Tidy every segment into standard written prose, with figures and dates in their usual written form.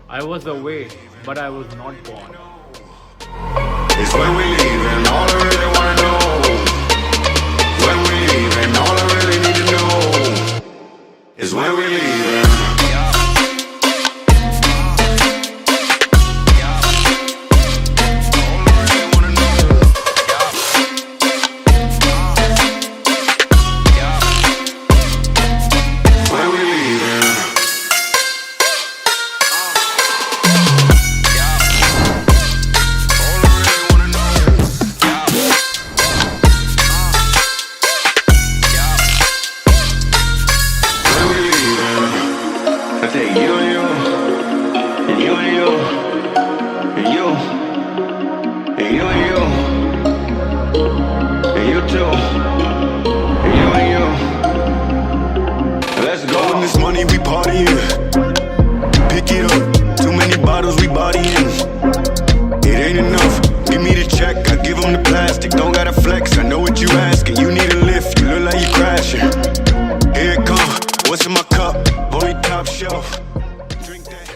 I was away, but I was not born. It's when we leave and all I really wanna know. When we leave and all I really need to know is when we leave. This money we partying, pick it up. Too many bottles we bodying. It ain't enough. Give me the check, I give them the plastic. Don't gotta flex. I know what you asking. You need a lift. You look like you crashing. Here it come. What's in my cup? Only top shelf. Drink that.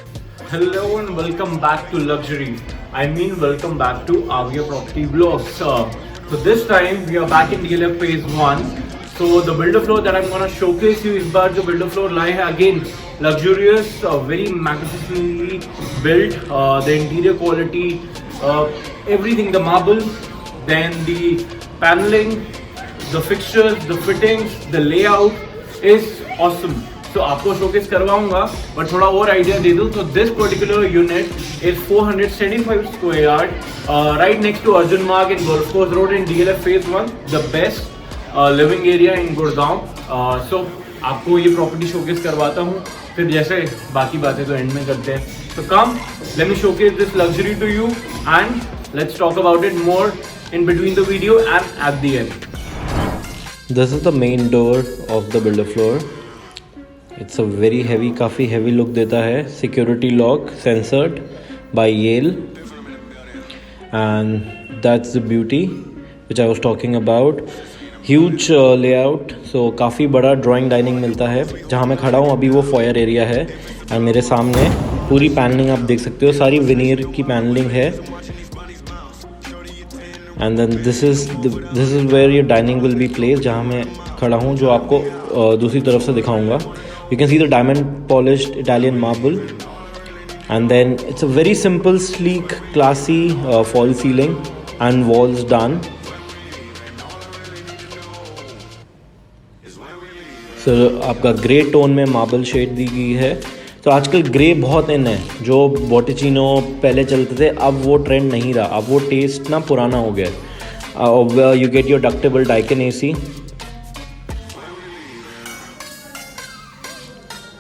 Hello and welcome back to Luxury. I mean, welcome back to Avia Property Vlogs. So this time we are back in DLF Phase 1. So the builder floor that I'm gonna showcase you is बार जो builder floor लाए हैं again luxurious, very magnificently built. The interior quality, everything, the marble, then the paneling, the fixtures, the fittings, the layout is awesome. So आपको showcase करवाऊंगा, but थोड़ा और idea दे दूँ. So this particular unit is 475 square yard, right next to Arjun Marg in Golf Course Road in DLF Phase 1, the best living area in Gurgaon. So आपको ये property showcase करवाता हूँ, फिर जैसे बाकी बातें तो एंड में करते हैं. तो come let me showcase this luxury to you and let's talk about it more in between the video and at the end. This is the main door of the builder floor. It's a very heavy, काफ़ी heavy look देता है. Security lock censored by Yale, and that's the beauty which I was talking about. Huge layout, so काफ़ी बड़ा drawing dining मिलता है. जहाँ मैं खड़ा हूँ अभी वो फॉयर एरिया है एंड मेरे सामने पूरी पैनलिंग आप देख सकते हो, सारी विनीर की पैनलिंग है. And then this is where your dining will be place, जहाँ मैं खड़ा हूँ, जो आपको दूसरी तरफ से दिखाऊंगा. You can see the diamond polished Italian marble, and then it's a very simple sleek classy fall ceiling and walls done. तो आपका ग्रे टोन में मार्बल शेड दी गई है. तो आजकल ग्रे बहुत इन है. जो बॉटिचिनो पहले चलते थे अब वो ट्रेंड नहीं रहा, अब वो टेस्ट ना पुराना हो गया. You get your ductable Daikin AC.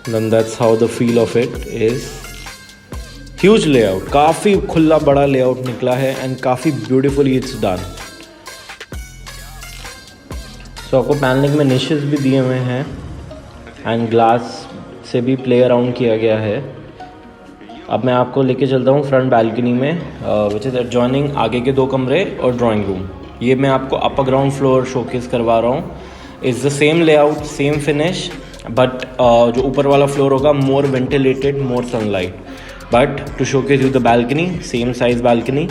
Then that's how the feel of it is. Huge layout, काफ़ी खुला बड़ा लेआउट निकला है एंड काफ़ी ब्यूटीफुली इट्स डन. सो आपको पैनलिंग में निशेस भी दिए हुए हैं एंड ग्लास से भी प्ले अराउंड किया गया है. अब मैं आपको लेके चलता हूँ फ्रंट बैल्कनी में, विच इज़ एडजॉइनिंग आगे के 2 कमरे और ड्राइंग रूम. ये मैं आपको अपर ग्राउंड फ्लोर शोकेस करवा रहा हूँ. Is the same layout, same finish, but जो ऊपर वाला फ्लोर होगा more ventilated, more sunlight. But to showcase you the balcony, same size balcony.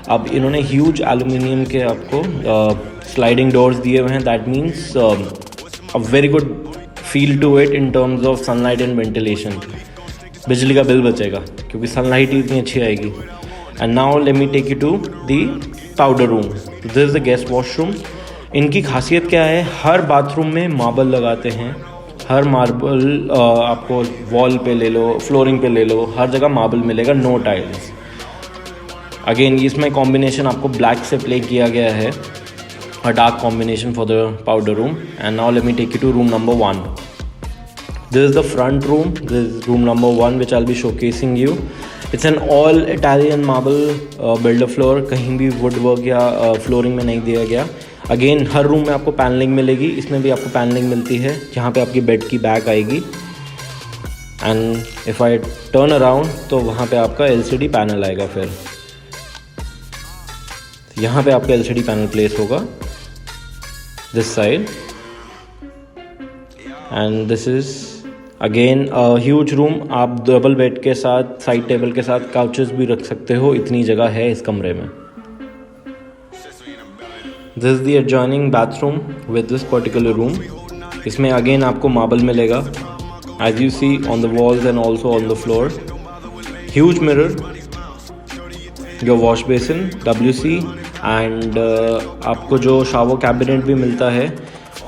अब इन्होंने ह्यूज एल्यूमिनियम के आपको स्लाइडिंग डोर्स दिए हुए हैं. That means a very good feel to it in terms of sunlight and ventilation. बिजली का bill बचेगा क्योंकि सनलाइट ही इतनी अच्छी आएगी. And now let me take you to the powder room. This is the guest washroom. इनकी खासियत क्या है, हर बाथरूम में मार्बल लगाते हैं. हर मार्बल आपको वॉल पे ले लो, फ्लोरिंग पे ले लो, हर जगह मार्बल मिलेगा, नो टाइल्स. अगेन इसमें कॉम्बिनेशन आपको ब्लैक से प्ले किया गया है, a dark combination for the powder room. And now let me take you to room number 1. This is the front room. This is room number 1 which I'll be showcasing you. It's an all Italian marble builder floor. कहीं भी wood work या flooring में नहीं दिया गया. Again हर room में आपको panelling मिलेगी. इसमें भी आपको पैनलिंग मिलती है जहाँ पे आपकी बेड की बैक आएगी. And if I turn around तो वहाँ पे आपका LCD पैनल आएगा. फिर यहाँ पे आपका LCD पैनल प्लेस होगा this side, and this is again huge room, आप डबल बेड के साथ साइड टेबल के साथ काउचेस भी रख सकते हो, इतनी जगह है इस कमरे में। This is the adjoining bathroom with this particular room. इसमें अगेन आपको मार्बल मिलेगा as you see on the walls and also on the floor. Huge mirror, your wash basin, WC and आपको जो शावर कैबिनेट भी मिलता है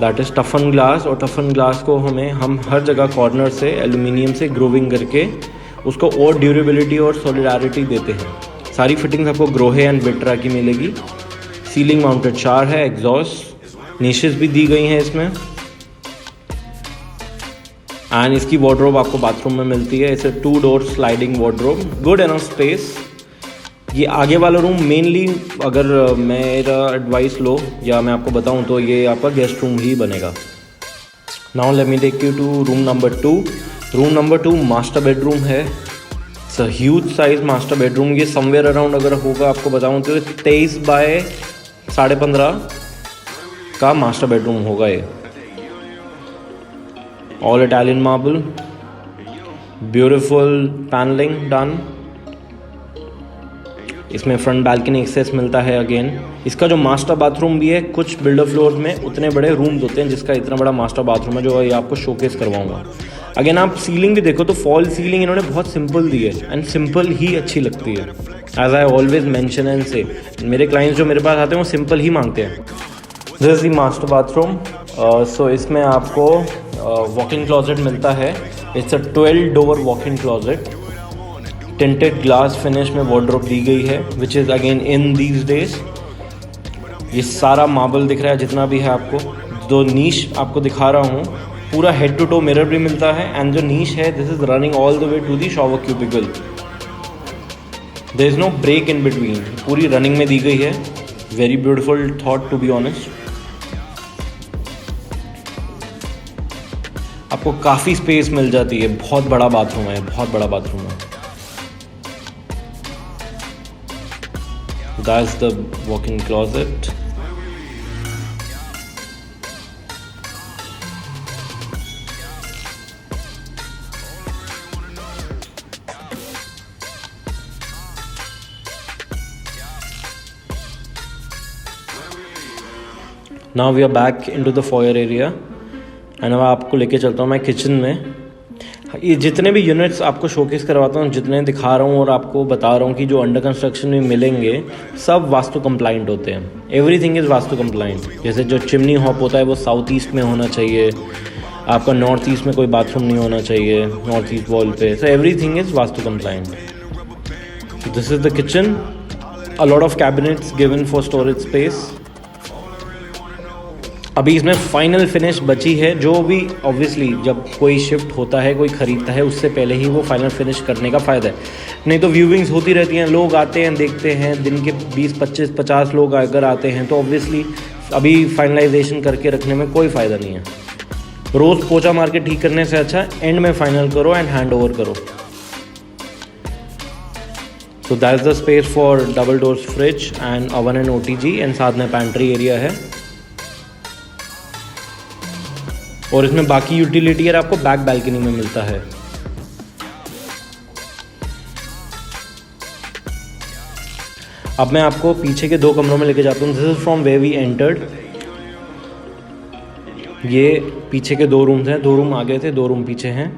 that is टफन glass. और टफन glass को हम हर जगह कॉर्नर से एल्यूमिनियम से ग्रोविंग करके उसको और ड्यूरेबिलिटी और सॉलिडारिटी देते हैं। सारी फिटिंग्स आपको ग्रोहे एंड विट्रा की मिलेगी। सीलिंग माउंटेड शावर है, एग्जॉस्ट निशेस भी दी गई हैं इसमें। एंड इसकी वार्डरोब आपको बाथरूम में मिलती है। इसे 2 door sliding wardrobe, good enough space. ये आगे वाला रूम मेनली अगर मेरा एडवाइस लो या मैं आपको बताऊं तो ये आपका गेस्ट रूम ही बनेगा। Now let me take you to room number 2। Room number 2 master bedroom है। It's a huge size master bedroom. ये समवेयर अराउंड अगर होगा आपको बताऊं तो 23 बाय 15.5 का मास्टर बेडरूम होगा ये। All Italian marble, beautiful panelling done. इसमें फ्रंट बालकनी एक्सेस मिलता है। अगेन इसका जो मास्टर बाथरूम भी है, कुछ बिल्डर फ्लोर में उतने बड़े रूम्स होते हैं जिसका इतना बड़ा मास्टर बाथरूम है जो ये आपको शोकेस करवाऊंगा। अगेन आप सीलिंग भी देखो तो फॉल सीलिंग इन्होंने बहुत सिंपल दी है एंड सिंपल ही अच्छी लगती है। As I always mention and say, मेरे क्लाइंट्स जो मेरे पास आते हैं वो सिंपल ही मांगते हैं। This is the master bathroom. So इसमें आपको वॉक इन क्लॉजेट मिलता है। It's a 12 door walk in closet. Tinted glass finish में वार्डरोब दी गई है which is again in these days. ये सारा मार्बल दिख रहा है जितना भी है आपको। जो नीश आपको दिखा रहा हूँ पूरा हेड टू टो मिरर भी मिलता है एंड जो नीश है this is running all the way to the shower cubicle. There is no break in between, पूरी रनिंग में दी गई है। Very beautiful thought to be honest. आपको काफ़ी स्पेस मिल जाती है। बहुत बड़ा बाथरूम है, बहुत बड़ा बाथरूम है। That's the walk-in closet. Now we are back into the foyer area and अब आपको लेके चलता हूँ मैं किचन में। ये जितने भी यूनिट्स आपको शोकेस करवाता हूँ, जितने दिखा रहा हूँ और आपको बता रहा हूँ कि जो अंडर कंस्ट्रक्शन में मिलेंगे सब वास्तु कंप्लाइंट होते हैं। Everything is vastu compliant. जैसे जो चिमनी हॉप होता है वो साउथ ईस्ट में होना चाहिए, आपका नॉर्थ ईस्ट में कोई बाथरूम नहीं होना चाहिए नॉर्थ ईस्ट वॉल पे। So everything is vastu compliant. This is the kitchen. A lot of cabinets given for storage space. अभी इसमें फाइनल फिनिश बची है, जो भी ऑब्वियसली जब कोई शिफ्ट होता है, कोई ख़रीदता है, उससे पहले ही वो फाइनल फिनिश करने का फ़ायदा है। नहीं तो व्यूविंग्स होती रहती हैं, लोग आते हैं देखते हैं, दिन के 20, 25, 50 लोग अगर आते हैं तो ऑब्वियसली अभी फाइनलाइजेशन करके रखने में कोई फ़ायदा नहीं है। रोज़ पोछा मार के ठीक करने से अच्छा एंड में फाइनल करो एंड हैंड ओवर करो। तो that is the space for double doors fridge and oven and OTG and साथ में पैंट्री एरिया है। और इसमें बाकी यूटिलिटी यार आपको बैक बालकनी में मिलता है। अब मैं आपको पीछे के 2 कमरों में लेके जाता हूँ। This is from where we entered. ये पीछे के 2 रूम्स हैं, 2 रूम आगे थे, 2 रूम पीछे हैं।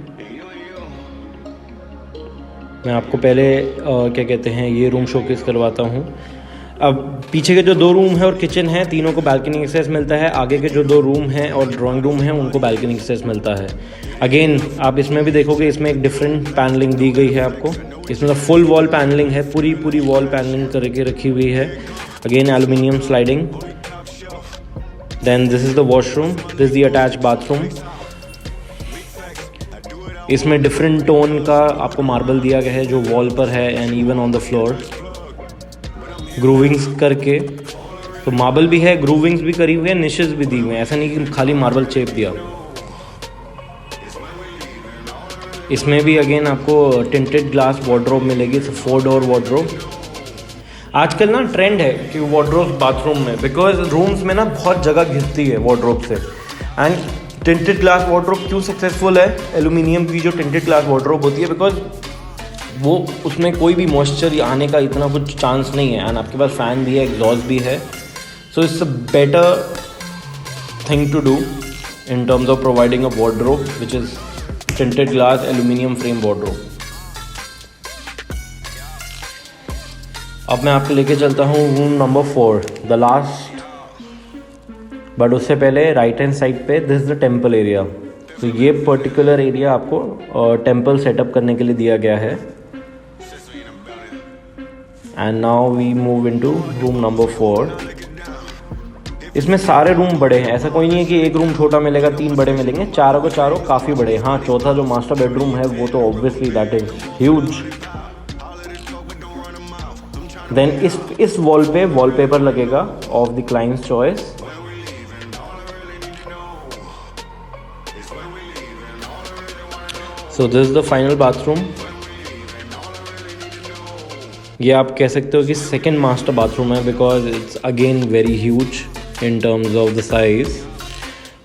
मैं आपको पहले क्या कहते हैं ये रूम शोकेस करवाता हूँ। अब पीछे के जो 2 रूम है और किचन है, तीनों को बालकनी एक्सेस मिलता है। आगे के जो 2 रूम हैं और ड्राइंग रूम है उनको बालकनी एक्सेस मिलता है। अगेन आप इसमें भी देखोगे इसमें एक डिफरेंट पैनलिंग दी गई है आपको। इसमें तो फुल वॉल पैनलिंग है, पूरी वॉल पैनलिंग करके रखी हुई है। Again aluminium sliding. Then this is the washroom, this is the attach bathroom. इसमें डिफरेंट टोन का आपको मार्बल दिया गया है जो वॉल पर है and even on the floor. Groovings करके, तो मार्बल भी है, ग्रूविंग्स भी करी हुई है, निशेस भी दी हुए हैं। ऐसा नहीं कि खाली मार्बल चेप दिया। इसमें भी अगेन आपको टिंटेड ग्लास वार्डरोब मिलेगी, 4 डोर वार्डरोब। आजकल ना ट्रेंड है कि वार्डरोब बाथरूम में, बिकॉज रूम्स में ना बहुत जगह घिरती है वार्डरोब से एंड टिंटेड ग्लास वार्डरोब क्यों सक्सेसफुल है? एल्यूमिनियम की जो टिंटेड ग्लास वार्डरोब होती है, बिकॉज वो उसमें कोई भी मॉइस्चर आने का इतना कुछ चांस नहीं है, एंड आपके पास फ़ैन भी है, एग्जॉस्ट भी है, so it's a better thing to do in terms of providing a wardrobe which is tinted glass aluminum frame wardrobe. अब मैं आपको लेके चलता हूँ room number 4, the last, but उससे पहले राइट हैंड साइड पे this is the temple area. तो ये पर्टिकुलर एरिया आपको टेम्पल सेटअप करने के लिए दिया गया है. And now we move into room number 4. इसमें सारे रूम बड़े हैं, ऐसा कोई नहीं है कि एक रूम छोटा मिलेगा, 3 बड़े मिलेंगे, चारों को चारों काफ़ी बड़े. हाँ, चौथा जो मास्टर बेडरूम है वो तो obviously that is huge. Then इस वॉल पे वॉलपेपर लगेगा of the clients choice. So this is the final bathroom. ये आप कह सकते हो कि सेकेंड मास्टर बाथरूम है, because it's again very huge in terms of the size.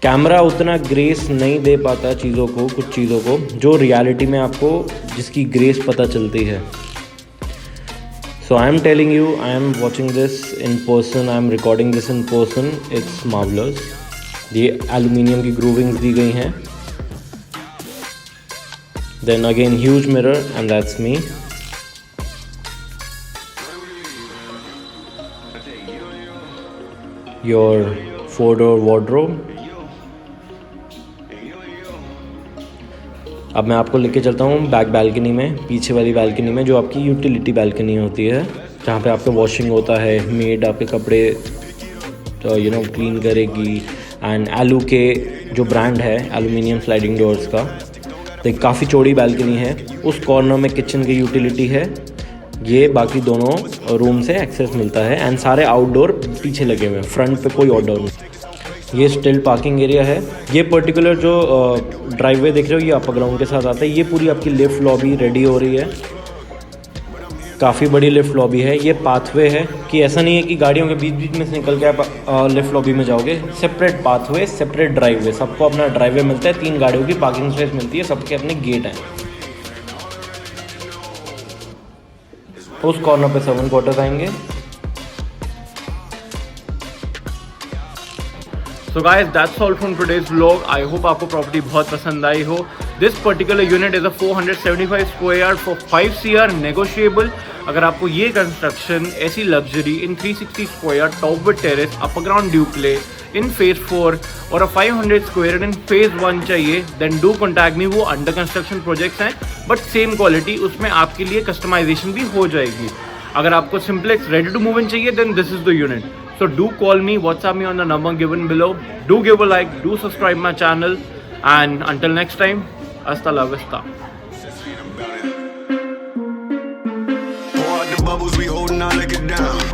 Camera उतना ग्रेस नहीं दे पाता चीज़ों को, कुछ चीज़ों को जो रियलिटी में आपको जिसकी ग्रेस पता चलती है. So I am telling you, I am watching this in person, I am recording this in person, it's marvellous. ये एल्यूमिनियम की ग्रूविंग्स दी गई हैं. Then again huge mirror and that's me. Your 4-door wardrobe. अब मैं आपको लेके चलता हूँ बैक बालकनी में, पीछे वाली बालकनी में, जो आपकी यूटिलिटी बालकनी होती है, जहाँ पे आपका वॉशिंग होता है, मेड आपके कपड़े तो क्लीन करेगी. एंड एलू के जो ब्रांड है एल्यूमिनियम स्लाइडिंग डोर्स का, तो काफ़ी चौड़ी बालकनी है. उस कॉर्नर में किचन की यूटिलिटी है. ये बाकी दोनों रूम से एक्सेस मिलता है. एंड सारे आउटडोर पीछे लगे हुए हैं, फ्रंट पे कोई आउटडोर नहीं. ये स्टिल पार्किंग एरिया है. ये पर्टिकुलर जो ड्राइववे देख रहे हो, ये अपर ग्राउंड के साथ आता है. ये पूरी आपकी लिफ्ट लॉबी रेडी हो रही है. काफ़ी बड़ी लिफ्ट लॉबी है. ये पाथवे है कि ऐसा नहीं है कि गाड़ियों के बीच बीच में से निकल के आप लिफ्ट लॉबी में जाओगे. सेपरेट पाथवे, सेपरेट ड्राइववे, सबको अपना ड्राइववे मिलता है. 3 गाड़ियों की पार्किंग स्पेस मिलती है, सबके अपने गेट हैं. उस कॉर्नर पे 7 क्वार्टर्स आएंगे. So guys, that's all from today's vlog. I hope आपको प्रॉपर्टी बहुत पसंद आई हो. This particular unit is a 475 square yard for 5 CR negotiable. अगर आपको ये कंस्ट्रक्शन ऐसी luxury in 360 square yard top with terrace upper ground duplex in phase 4 और a 500 square yard in phase 1 चाहिए, देन डू कॉन्टैक्ट मी. वो under construction projects हैं but same quality, उसमें आपके लिए कस्टमाइजेशन भी हो जाएगी. अगर आपको simplex ready to move in चाहिए, then this is the unit. So do call me, WhatsApp me on the number given below. Do give a like, do subscribe my channel, and until next time, hasta la vista. Pour out the bubbles, we holding our liquor down.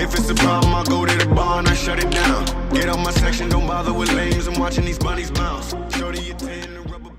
If it's a problem, I go to the bar and I shut it down. Get out my section, don't bother with lames. I'm watching these bunnies bounce. Shorty, your 10, the rubber.